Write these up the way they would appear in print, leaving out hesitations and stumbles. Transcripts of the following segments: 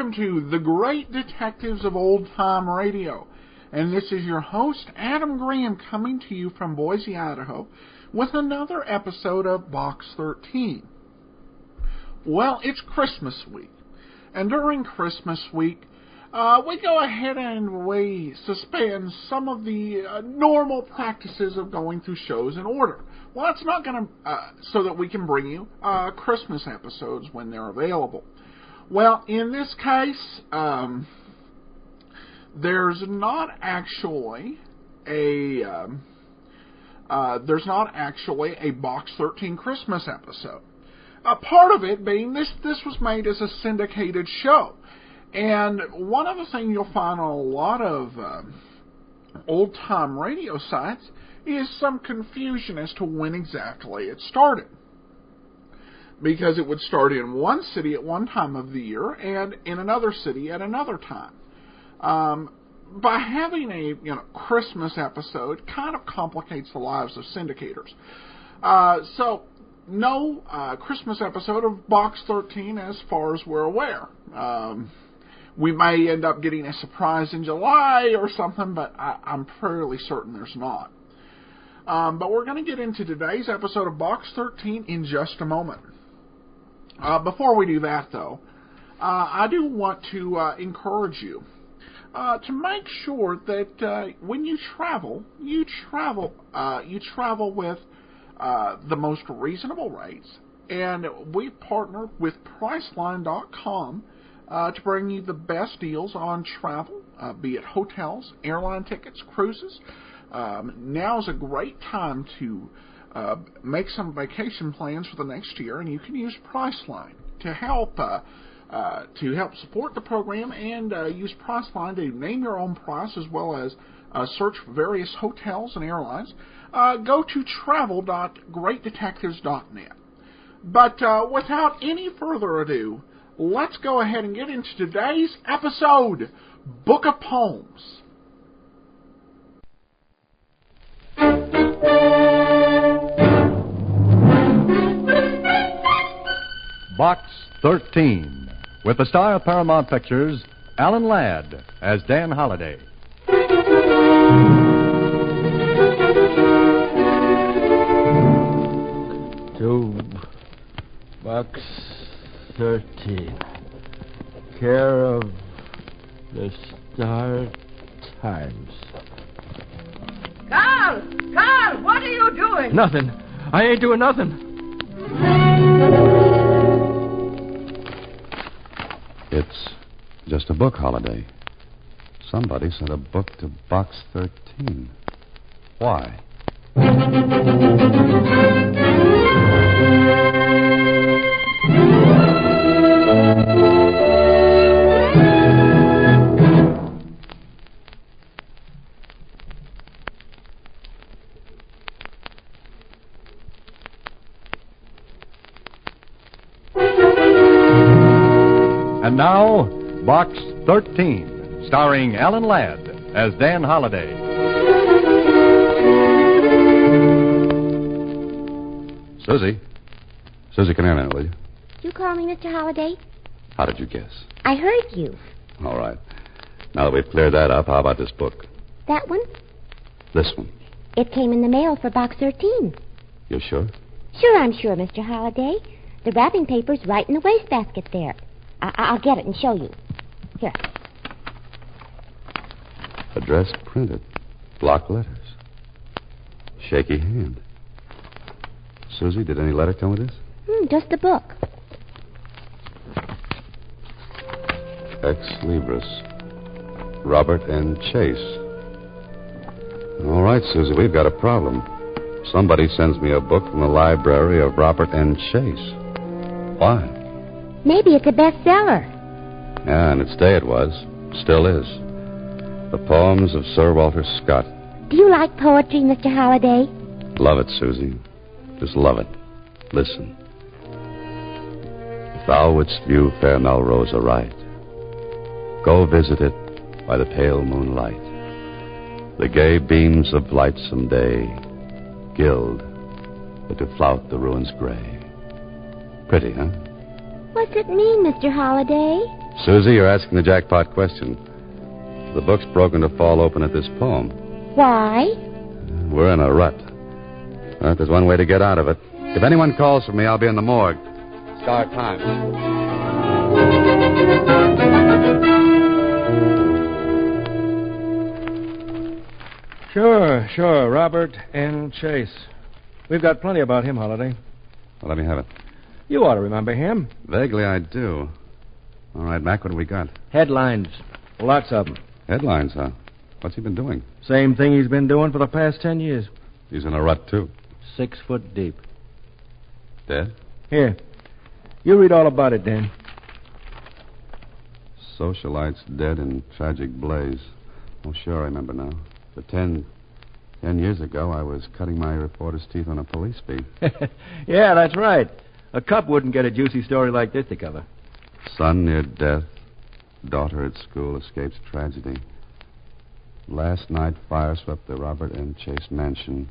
welcome to The Great Detectives of Old Time Radio. And this is your host, Adam Graham, coming to you from Boise, Idaho, with another episode of Box 13. Well, it's Christmas week. And during Christmas week, we go ahead and we suspend some of the normal practices of going through shows in order. Well, it's not going to, so that we can bring you Christmas episodes when they're available. Well, in this case, there's not actually a Box 13 Christmas episode. Part of it being this was made as a syndicated show. And one of the things you'll find on a lot of old-time radio sites is some confusion as to when exactly it started. Because it would start in one city at one time of the year and in another city at another time. By having a Christmas episode, kind of complicates the lives of syndicators. So, no Christmas episode of Box 13 as far as we're aware. We may end up getting a surprise in July or something, but I'm fairly certain there's not. But we're going to get into today's episode of Box 13 in just a moment. Before we do that, though, I do want to encourage you to make sure that when you travel with the most reasonable rates. And we partner with Priceline.com to bring you the best deals on travel, be it hotels, airline tickets, cruises. Now is a great time to make some vacation plans for the next year, and you can use Priceline to help support the program and use Priceline to name your own price as well as search for various hotels and airlines. Go to travel.greatdetectives.net. But without any further ado, let's go ahead and get into today's episode, Book of Poems. Box 13, with the star of Paramount Pictures, Alan Ladd, as Dan Holliday. To Box 13, care of the Star Times. Carl, what are you doing? Nothing. I ain't doing nothing. It's just a book holiday. Somebody sent a book to Box 13. Why? And now, Box 13, starring Alan Ladd as Dan Holliday. Susie, come here a minute, will you? You call me Mr. Holliday? How did you guess? I heard you. All right. Now that we've cleared that up, how about this book? That one? This one. It came in the mail for Box 13. You sure? Sure, I'm sure, Mr. Holliday. The wrapping paper's right in the wastebasket there. I'll get it and show you. Here. Address printed. Block letters. Shaky hand. Susie, did any letter come with this? Just the book. Ex Libris. Robert N. Chase. All right, Susie, we've got a problem. Somebody sends me a book from the library of Robert N. Chase. Why? Maybe it's a bestseller. Yeah, in its day it was. Still is. The poems of Sir Walter Scott. Do you like poetry, Mr. Holliday? Love it, Susie. Just love it. Listen. If thou wouldst view fair Melrose aright, go visit it by the pale moonlight. The gay beams of lightsome day gild but to flout the ruins gray. Pretty, huh? What's it mean, Mr. Holliday? Susie, you're asking the jackpot question. The book's broken to fall open at this poem. Why? We're in a rut. But there's one way to get out of it. If anyone calls for me, I'll be in the morgue. Start time. Sure. Robert N. Chase. We've got plenty about him, Holiday. Well, let me have it. You ought to remember him. Vaguely, I do. All right, Mac, what do we got? Headlines. Lots of them. Headlines, huh? What's he been doing? Same thing he's been doing for the past 10 years. He's in a rut, too. 6 foot deep. Dead? Here. You read all about it, Dan. Socialites dead in tragic blaze. Oh, sure, I remember now. But 10 years ago, I was cutting my reporter's teeth on a police beat. Yeah, that's right. A cop wouldn't get a juicy story like this to cover. Son near death. Daughter at school escapes tragedy. Last night, fire swept the Robert N. Chase mansion.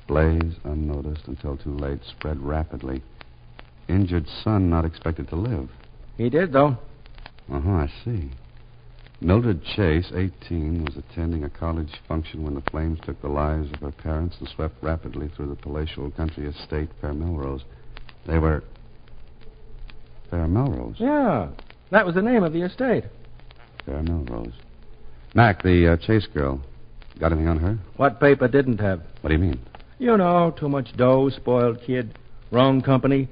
Blaze, unnoticed until too late, spread rapidly. Injured son not expected to live. He did, though. I see. Mildred Chase, 18, was attending a college function when the flames took the lives of her parents and swept rapidly through the palatial country estate, Fair Melrose. They were... Fair Melrose? Yeah, that was the name of the estate. Fair Melrose. Mac, the Chase girl, got anything on her? What paper didn't have? What do you mean? You know, too much dough, spoiled kid, wrong company.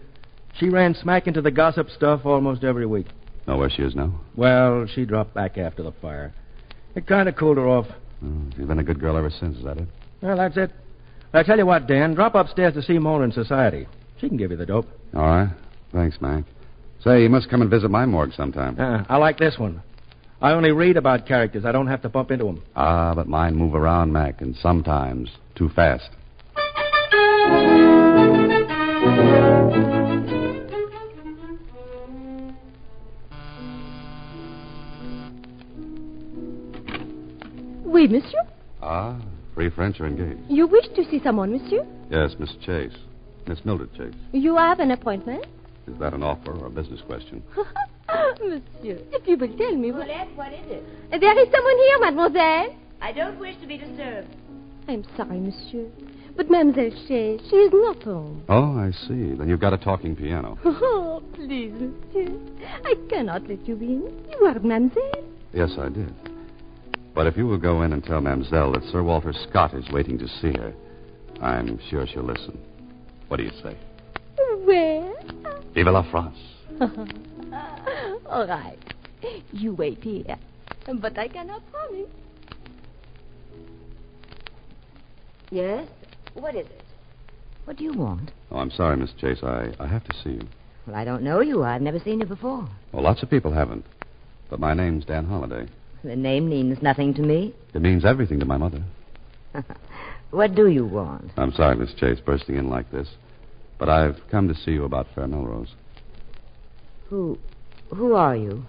She ran smack into the gossip stuff almost every week. Know where she is now? Well, she dropped back after the fire. It kind of cooled her off. She's been a good girl ever since, is that it? Well, that's it. I tell you what, Dan, drop upstairs to see Mona in society. She can give you the dope. All right. Thanks, Mac. Say, you must come and visit my morgue sometime. I like this one. I only read about characters. I don't have to bump into them. But mine move around, Mac, and sometimes too fast. Oui, monsieur? Free French are engaged. You wish to see someone, monsieur? Yes, Miss Chase. Miss Mildred Chase. You have an appointment? Is that an offer or a business question? Monsieur, if you will tell me... Paulette, what is it? There is someone here, mademoiselle. I don't wish to be disturbed. I'm sorry, monsieur. But Mademoiselle Chase, she is not home. Oh, I see. Then you've got a talking piano. Oh, please, monsieur. I cannot let you in. You are mademoiselle. Yes, I did. But if you will go in and tell Mademoiselle that Sir Walter Scott is waiting to see her, I'm sure she'll listen. What do you say? Where? Vive la France. All right. You wait here. But I cannot promise. Yes? What is it? What do you want? Oh, I'm sorry, Miss Chase. I have to see you. Well, I don't know you. I've never seen you before. Well, lots of people haven't. But my name's Dan Holliday. The name means nothing to me. It means everything to my mother. What do you want? I'm sorry, Miss Chase, bursting in like this. But I've come to see you about Fair Melrose. Who are you?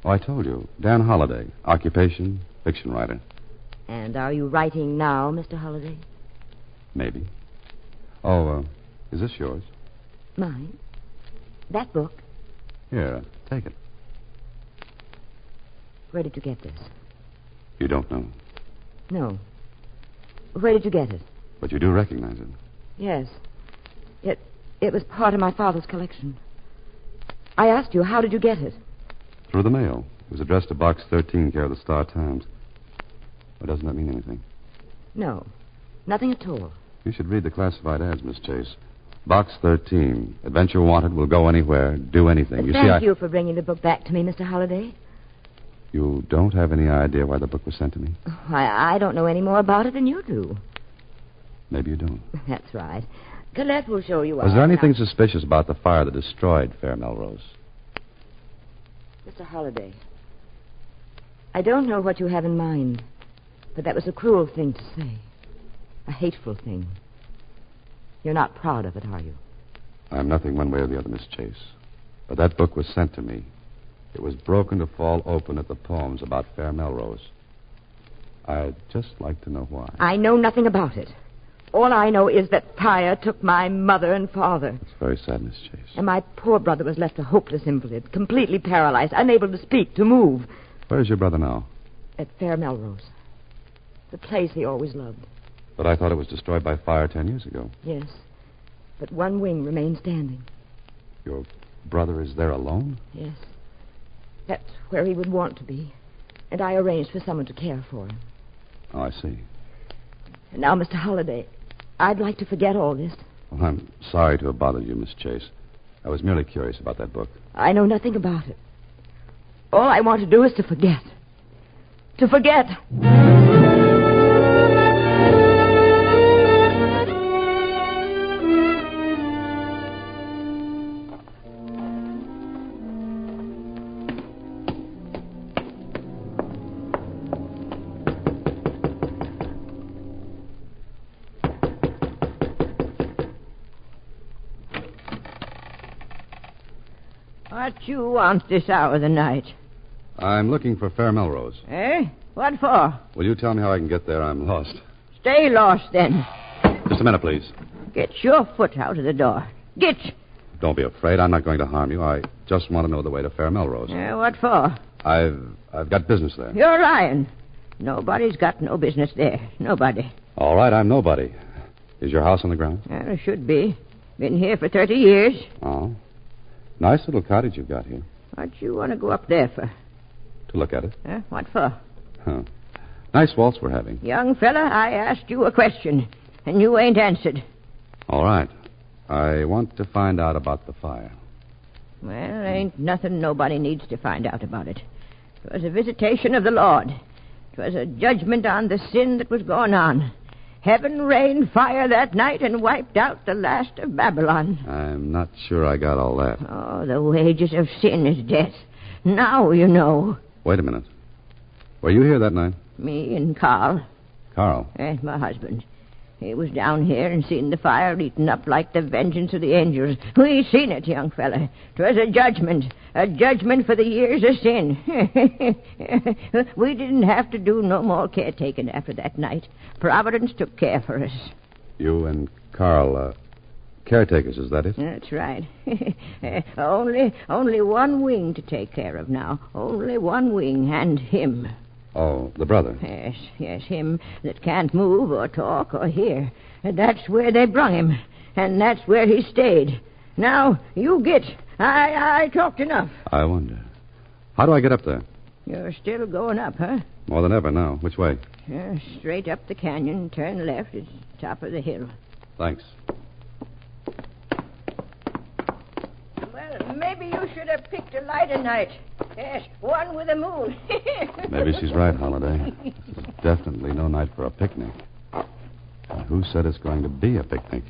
Oh, I told you. Dan Holliday. Occupation, fiction writer. And are you writing now, Mr. Holliday? Maybe. Oh, is this yours? Mine? That book? Here, take it. Where did you get this? You don't know. No. Where did you get it? But you do recognize it. Yes. It was part of my father's collection. I asked you, how did you get it? Through the mail. It was addressed to Box 13, care of the Star-Times. Or doesn't that mean anything? No. Nothing at all. You should read the classified ads, Miss Chase. Box 13. Adventure wanted, will go anywhere, do anything. Thank you for bringing the book back to me, Mr. Holliday. You don't have any idea why the book was sent to me? I don't know any more about it than you do. Maybe you don't. That's right. Colette will show you. Was there anything suspicious about the fire that destroyed Fair Melrose? Mr. Holliday, I don't know what you have in mind, but that was a cruel thing to say. A hateful thing. You're not proud of it, are you? I'm nothing one way or the other, Miss Chase. But that book was sent to me. It was broken to fall open at the poems about Fair Melrose. I'd just like to know why. I know nothing about it. All I know is that fire took my mother and father. It's very sad, Miss Chase. And my poor brother was left a hopeless invalid, completely paralyzed, unable to speak, to move. Where's your brother now? At Fair Melrose. The place he always loved. But I thought it was destroyed by fire 10 years ago. Yes. But one wing remains standing. Your brother is there alone? Yes. That's where he would want to be. And I arranged for someone to care for him. Oh, I see. And now, Mr. Holliday, I'd like to forget all this. Well, I'm sorry to have bothered you, Miss Chase. I was merely curious about that book. I know nothing about it. All I want to do is to forget. To forget. What you want this hour of the night? I'm looking for Fair Melrose. Eh? What for? Will you tell me how I can get there? I'm lost. Stay lost, then. Just a minute, please. Get your foot out of the door. Get. Don't be afraid. I'm not going to harm you. I just want to know the way to Fair Melrose. What for? I've got business there. You're lying. Nobody's got no business there. Nobody. All right, I'm nobody. Is your house on the ground? Well, it should be. Been here for 30 years. Oh. Nice little cottage you've got here. What you want to go up there for? To look at it. What for? Huh. Nice waltz we're having. Young fella, I asked you a question, and you ain't answered. All right. I want to find out about the fire. Well, ain't nothing nobody needs to find out about it. 'Twas a visitation of the Lord. 'Twas a judgment on the sin that was going on. Heaven rained fire that night and wiped out the last of Babylon. I'm not sure I got all that. Oh, the wages of sin is death. Now you know. Wait a minute. Were you here that night? Me and Carl. Carl? My husband. He was down here and seen the fire eaten up like the vengeance of the angels. We seen it, young fella. 'Twas a judgment for the years of sin. We didn't have to do no more caretaking after that night. Providence took care for us. You and Carl, caretakers, is that it? That's right. Only one wing to take care of now. Only one wing, and him. Oh, the brother. Yes, him that can't move or talk or hear. That's where they brung him, and that's where he stayed. Now, you get. I talked enough. I wonder. How do I get up there? You're still going up, huh? More than ever now. Which way? Straight up the canyon, turn left. It's top of the hill. Thanks. Well, maybe you should have picked a lighter night. Yes, one with a moon. Maybe she's right, Holiday. This is definitely no night for a picnic. And who said it's going to be a picnic?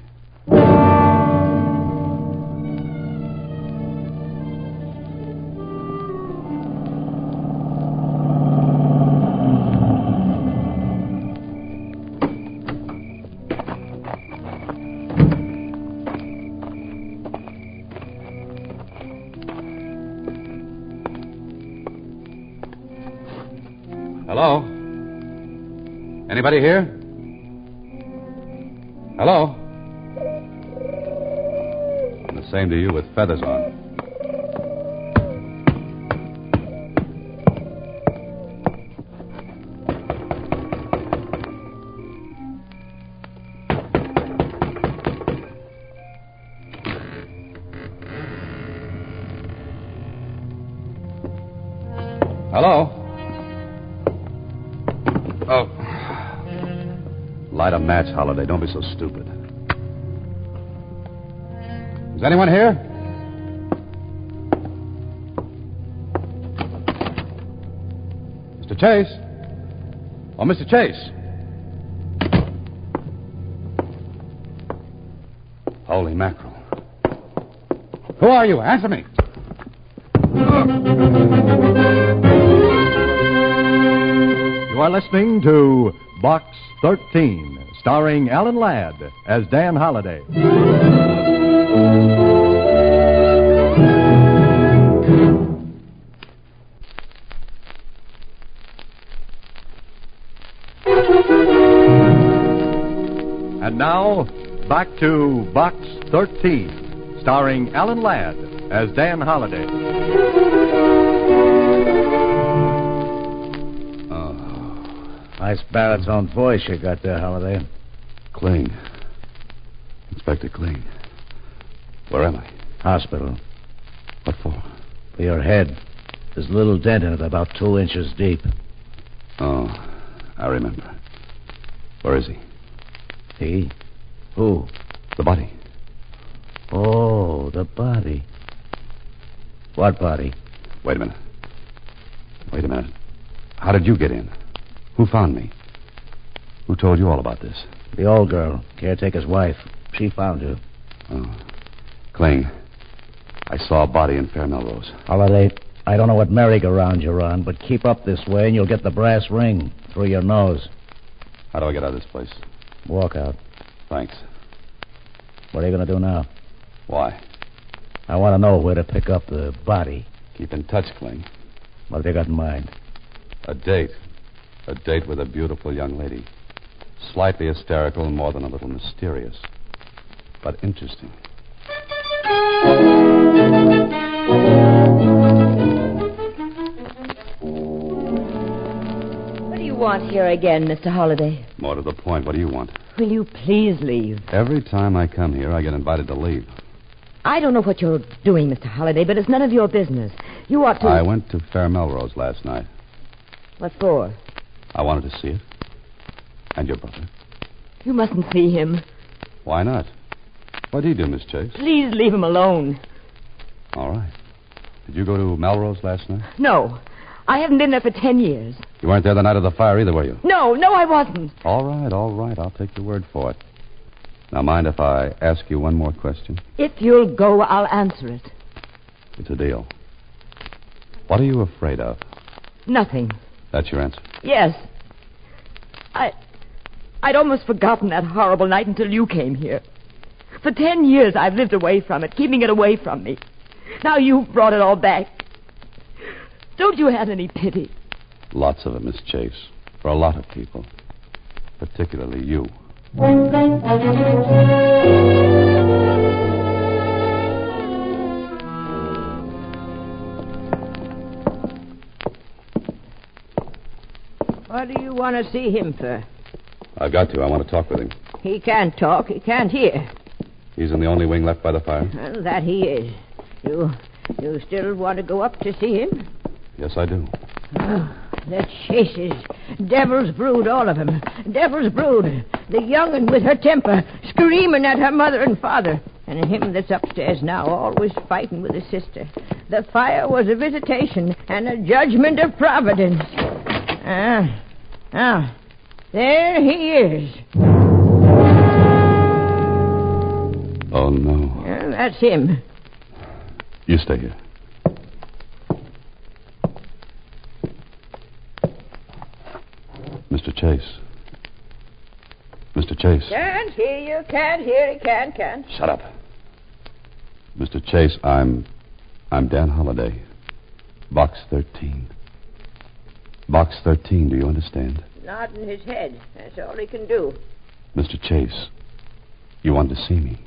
Hello? Anybody here? Hello? And the same to you with feathers on. Hello? Oh. Light a match, Holiday. Don't be so stupid. Is anyone here? Mr. Chase? Oh, Mr. Chase. Holy mackerel. Who are you? Answer me. You are listening to Box 13, starring Alan Ladd as Dan Holliday. And now, back to Box 13, starring Alan Ladd as Dan Holliday. Nice baritone voice you got there, Holliday. Kling. Inspector Kling. Where am I? Hospital. What for? For your head. There's a little dent in it about 2 inches deep. Oh, I remember. Where is he? He? Who? The body. Oh, the body. What body? Wait a minute. How did you get in? Who found me? Who told you all about this? The old girl, caretaker's wife. She found you. Oh. Kling, I saw a body in Fair Melrose. Holliday, I don't know what merry-go-round you're on, but keep up this way and you'll get the brass ring through your nose. How do I get out of this place? Walk out. Thanks. What are you going to do now? Why? I want to know where to pick up the body. Keep in touch, Kling. What have you got in mind? A date. A date with a beautiful young lady. Slightly hysterical and more than a little mysterious. But interesting. What do you want here again, Mr. Holliday? More to the point, what do you want? Will you please leave? Every time I come here, I get invited to leave. I don't know what you're doing, Mr. Holliday, but it's none of your business. You ought to... I went to Fair Melrose last night. What for? I wanted to see it. And your brother. You mustn't see him. Why not? What did he do, Miss Chase? Please leave him alone. All right. Did you go to Melrose last night? No. I haven't been there for 10 years. You weren't there the night of the fire either, were you? No, I wasn't. All right. I'll take your word for it. Now, mind if I ask you one more question? If you'll go, I'll answer it. It's a deal. What are you afraid of? Nothing. That's your answer? Yes. I'd almost forgotten that horrible night until you came here. For 10 years I've lived away from it, keeping it away from me. Now you've brought it all back. Don't you have any pity? Lots of it, Miss Chase. For a lot of people. Particularly you. What do you want to see him for? I've got to. I want to talk with him. He can't talk. He can't hear. He's in the only wing left by the fire? Well, that he is. You still want to go up to see him? Yes, I do. Oh, the chases. Devil's brood, all of them. Devil's brood. The young'un with her temper, screaming at her mother and father. And him that's upstairs now, always fighting with his sister. The fire was a visitation and a judgment of Providence. There he is. Oh, no. That's him. You stay here. Mr. Chase. Mr. Chase. Can't hear you, can't hear you, can't. Shut up. Mr. Chase, I'm Dan Holliday. Box 13. Box 13, do you understand? Nodding his head. That's all he can do. Mr. Chase, you wanted to see me.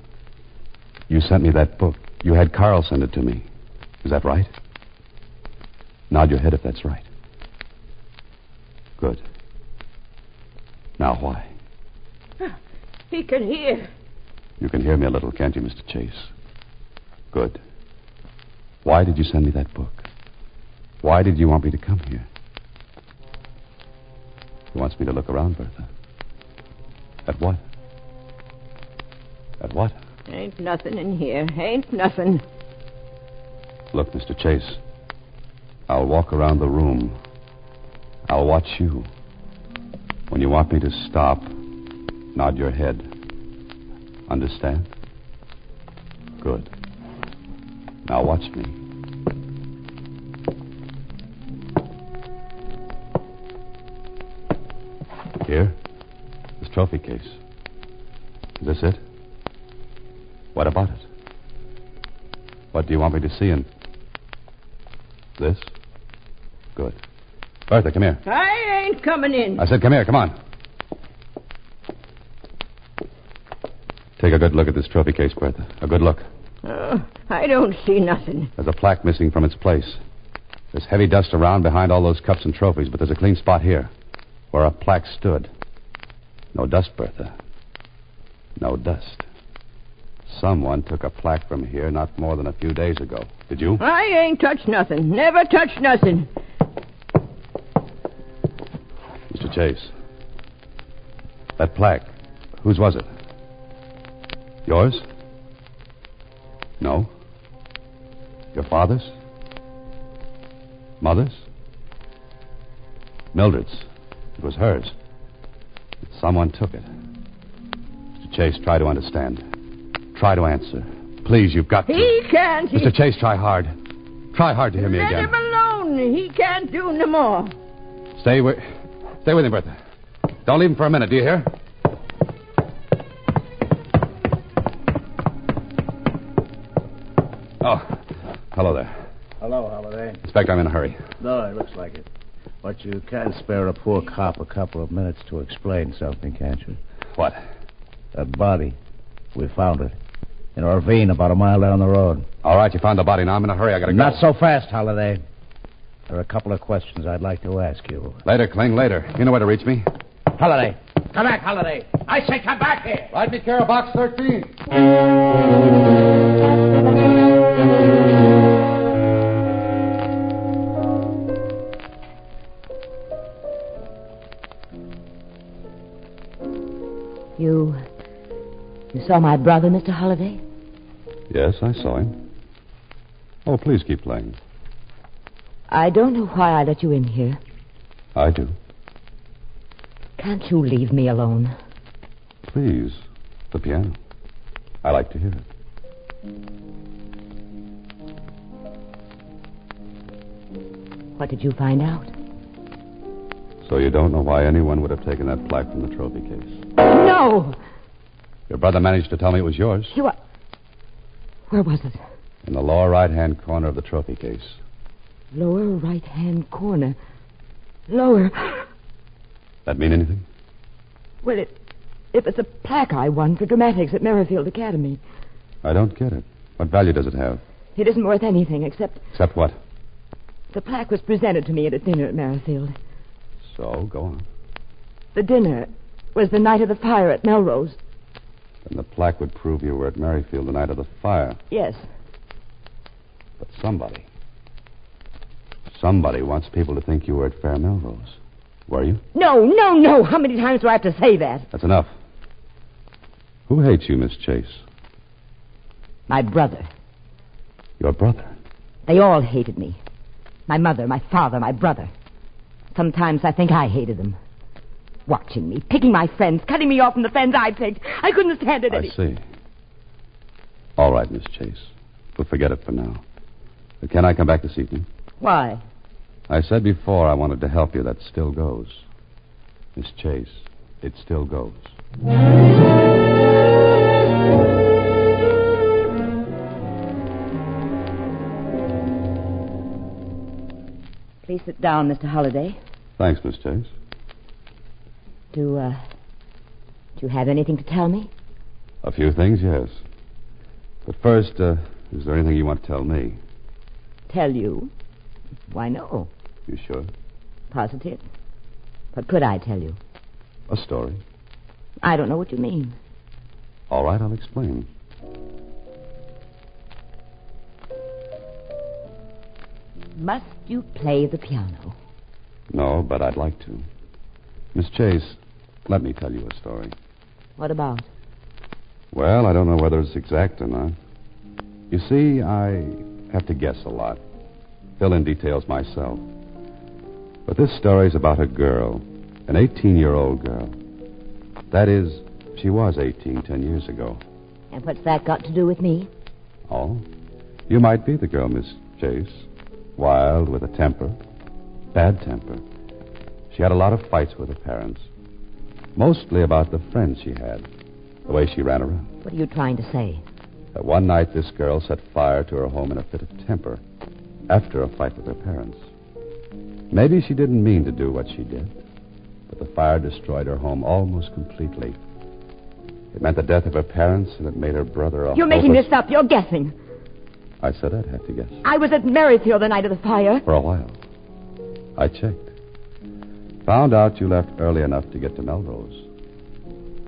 You sent me that book. You had Carl send it to me. Is that right? Nod your head if that's right. Good. Now, why? He can hear. You can hear me a little, can't you, Mr. Chase? Good. Why did you send me that book? Why did you want me to come here? He wants me to look around, Bertha. At what? At what? Ain't nothing in here. Ain't nothing. Look, Mr. Chase. I'll walk around the room. I'll watch you. When you want me to stop, nod your head. Understand? Good. Now watch me. Here? This trophy case. Is this it? What about it? What do you want me to see in this? Good. Bertha, come here. I ain't coming in. I said come here, come on. Take a good look at this trophy case, Bertha. A good look. I don't see nothing. There's a plaque missing from its place. There's heavy dust around behind all those cups and trophies, but there's a clean spot here where a plaque stood. No dust, Bertha. No dust. Someone took a plaque from here not more than a few days ago. Did you? I ain't touched nothing. Never touched nothing. Mr. Chase. That plaque, whose was it? Yours? No. Your father's? Mother's? Mildred's. It was hers. But someone took it. Mr. Chase, try to understand. Try to answer. Please, you've got to. He can't. Mr. Chase, try hard. Try hard to hear me Let again. him alone. He can't do no more. Stay with him, Bertha. Don't leave him for a minute, do you hear? Oh, hello there. Hello, Holiday. Inspector, I'm in a hurry. No, it looks like it. But you can spare a poor cop a couple of minutes to explain something, can't you? What? That body. We found it. In a ravine about a mile down the road. All right, you found the body. Now I'm in a hurry. I gotta go. Not so fast, Holiday. There are a couple of questions I'd like to ask you. Later, Kling, later. You know where to reach me. Holiday! Come back, Holiday! I say come back here! Write me care of Box 13. You saw my brother, Mr. Holliday? Yes, I saw him. Oh, please keep playing. I don't know why I let you in here. I do. Can't you leave me alone? Please. The piano. I like to hear it. What did you find out? So you don't know why anyone would have taken that plaque from the trophy case? No! Your brother managed to tell me it was yours. Where was it? In the lower right-hand corner of the trophy case. Lower right-hand corner. Lower. That mean anything? Well, it was a plaque I won for dramatics at Merrifield Academy. I don't get it. What value does it have? It isn't worth anything except... Except what? The plaque was presented to me at a dinner at Merrifield. So, go on. The dinner was the night of the fire at Melrose. Then the plaque would prove you were at Merrifield the night of the fire. Yes. But somebody wants people to think you were at Fair Melrose. Were you? No. How many times do I have to say that? That's enough. Who hates you, Miss Chase? My brother. Your brother? They all hated me. My mother, my father, my brother. Sometimes I think I hated them. Watching me, picking my friends, cutting me off from the friends I picked. I couldn't stand it I see. All right, Miss Chase. We'll forget it for now. But can I come back this evening? Why? I said before I wanted to help you. That still goes. Miss Chase, it still goes. Please sit down, Mr. Holliday. Thanks, Miss Chase. Do you have anything to tell me? A few things, yes. But first, is there anything you want to tell me? Tell you? Why, no. You sure? Positive. What could I tell you? A story. I don't know what you mean. All right, I'll explain. Must you play the piano? No, but I'd like to. Miss Chase, let me tell you a story. What about? Well, I don't know whether it's exact or not. You see, I have to guess a lot. Fill in details myself. But this story's about a girl, an 18-year-old girl. That is, she was 18 10 years ago. And what's that got to do with me? Oh? You might be the girl, Miss Chase. Wild, with a temper. Bad temper. She had a lot of fights with her parents. Mostly about the friends she had. The way she ran around. What are you trying to say? That one night this girl set fire to her home in a fit of temper. After a fight with her parents. Maybe she didn't mean to do what she did. But the fire destroyed her home almost completely. It meant the death of her parents, and it made her brother a You're making hopeless- this up. You're guessing. I said I'd have to guess. I was at Maryfield the night of the fire. For a while. I checked. Found out you left early enough to get to Melrose.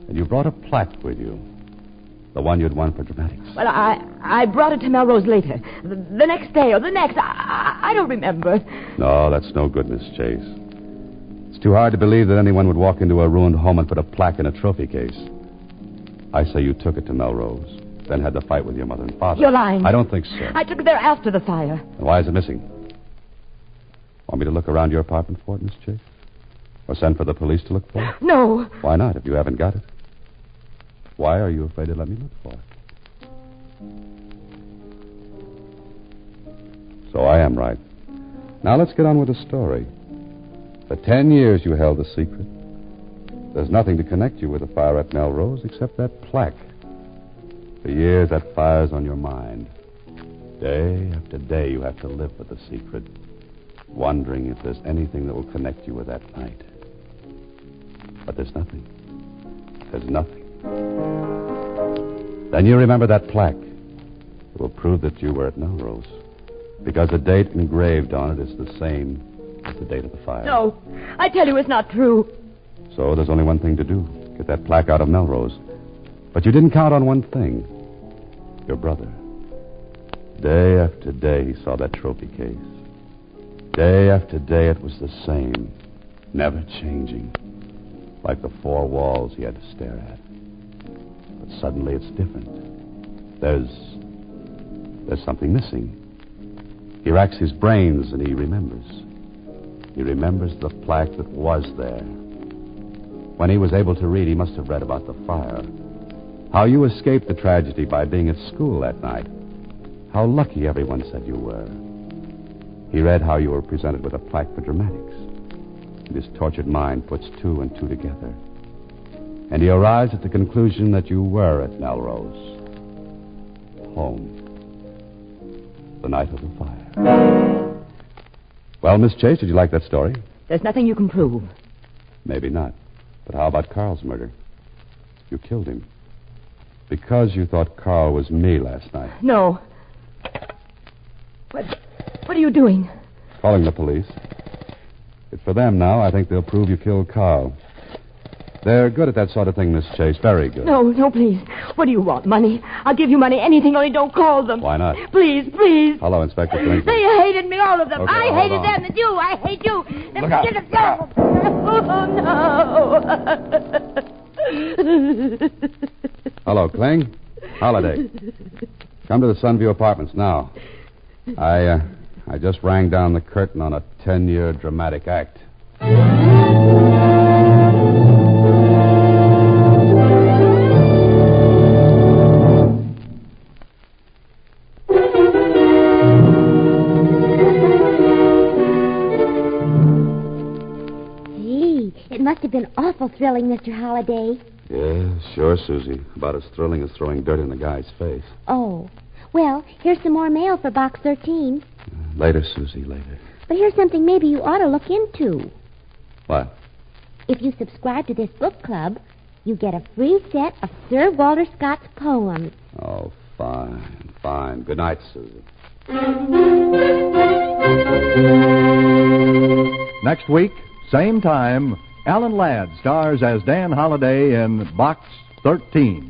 And you brought a plaque with you. The one you'd won for dramatics. Well, I brought it to Melrose later. The next day or the next. I don't remember. No, that's no good, Miss Chase. It's too hard to believe that anyone would walk into a ruined home and put a plaque in a trophy case. I say you took it to Melrose, then had the fight with your mother and father. You're lying. I don't think so. I took it there after the fire. And why is it missing? Want me to look around your apartment for it, Miss Chase? Or send for the police to look for it? No. Why not, if you haven't got it? Why are you afraid to let me look for it? So I am right. Now let's get on with the story. For 10 years you held the secret. There's nothing to connect you with the fire at Melrose except that plaque. For years that fire's on your mind. Day after day you have to live with the secret, wondering if there's anything that will connect you with that night. But there's nothing. There's nothing. Then you remember that plaque. It will prove that you were at Melrose. Because the date engraved on it is the same as the date of the fire. No. I tell you it's not true. So there's only one thing to do. Get that plaque out of Melrose. But you didn't count on one thing. Your brother. Day after day he saw that trophy case. Day after day it was the same. Never changing. Like the four walls he had to stare at. But suddenly it's different. There's something missing. He racks his brains and he remembers. He remembers the plaque that was there. When he was able to read, he must have read about the fire. How you escaped the tragedy by being at school that night. How lucky everyone said you were. He read how you were presented with a plaque for dramatics. And his tortured mind puts two and two together. And he arrives at the conclusion that you were at Melrose. Home. The night of the fire. Well, Miss Chase, did you like that story? There's nothing you can prove. Maybe not. But how about Carl's murder? You killed him. Because you thought Carl was me last night. No. What are you doing? Calling the police. It's for them now. I think they'll prove you killed Carl. They're good at that sort of thing, Miss Chase. Very good. No, please. What do you want? Money? I'll give you money. Anything, only don't call them. Why not? Please. Hello, Inspector Flint. They hated me, all of them. Okay, I hold hated on. them and you. I hate you. Look out. Oh, no. Hello, Kling. Holiday. Come to the Sunview Apartments now. I just rang down the curtain on a 10-year dramatic act. Gee, it must have been awful thrilling, Mr. Holliday. Yeah, sure, Susie. About as thrilling as throwing dirt in a guy's face. Oh. Well, here's some more mail for Box 13. Later, Susie, later. But here's something maybe you ought to look into. What? If you subscribe to this book club, you get a free set of Sir Walter Scott's poems. Oh, fine. Good night, Susie. Next week, same time, Alan Ladd stars as Dan Holliday in Box 13.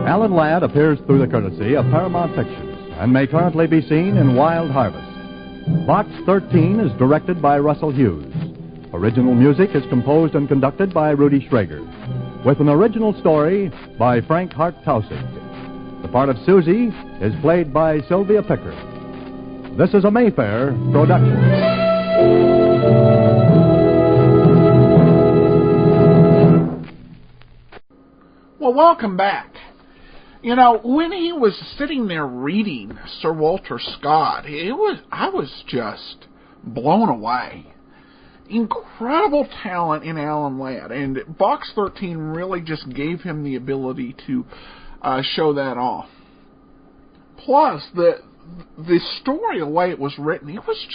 Alan Ladd appears through the courtesy of Paramount Pictures and may currently be seen in Wild Harvest. Box 13 is directed by Russell Hughes. Original music is composed and conducted by Rudy Schrager, with an original story by Frank Hart Tausig. The part of Susie is played by Sylvia Picker. This is a Mayfair production. Well, welcome back. You know, when he was sitting there reading Sir Walter Scott, I was just blown away. Incredible talent in Alan Ladd, and Box 13 really just gave him the ability to show that off. Plus, the story, the way it was written, it was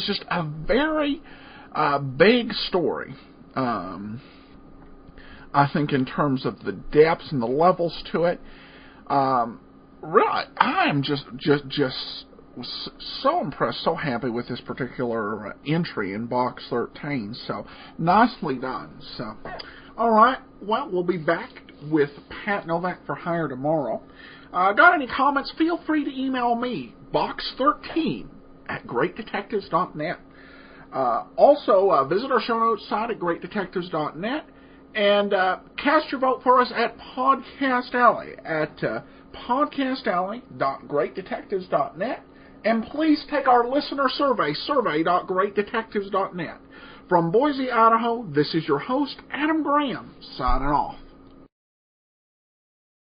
just a very big story. I think in terms of the depths and the levels to it, really, I am just so impressed, so happy with this particular entry in Box 13. So, nicely done. So, all right. Well, we'll be back with Pat Novak for Hire tomorrow. Got any comments? Feel free to email me, box13@greatdetectives.net. Also, visit our show notes site at greatdetectives.net. And cast your vote for us at Podcast Alley at podcastalley.greatdetectives.net. And please take our listener survey, survey.greatdetectives.net. From Boise, Idaho, this is your host, Adam Graham, signing off.